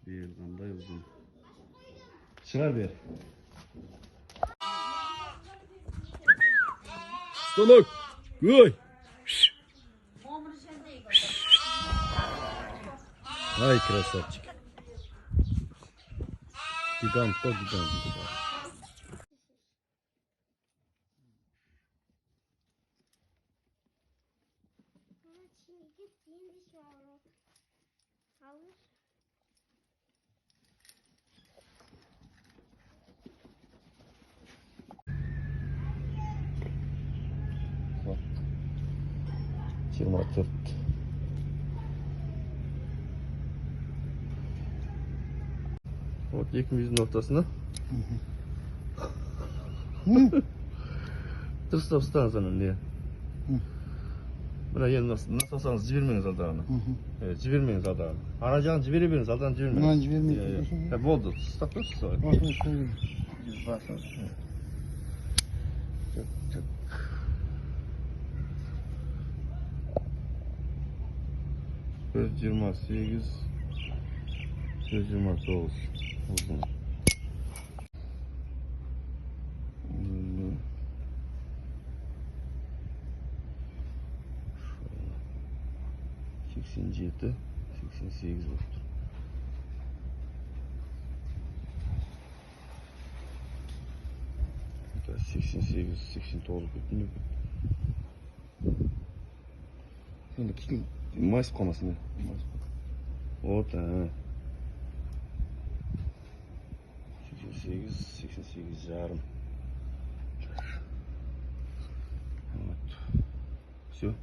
Bel qanday uzun. Çırar ber. Stolok. Goy. Ай, красавчик. Гигант, по гигант. Жиырма төрт. Вот екіміздің ортасына. Дұрыстап ұстаңыз ана не? Бірақ енді насосаңыз жібермеңіз алдағаны. Жібермеңіз алдағаны. Ана жағын жібере беріңіз, алдағаны жібермеңіз. Мынаны жібермейді. Болды, ұстап тұрсыз ғой. Бір 28, 129 uzun. 87, 88 oldu. Bu da 88, 89 bütün. Şimdi kitin mayıs komasını. O da. 88, 88 yarım. Вот. Все.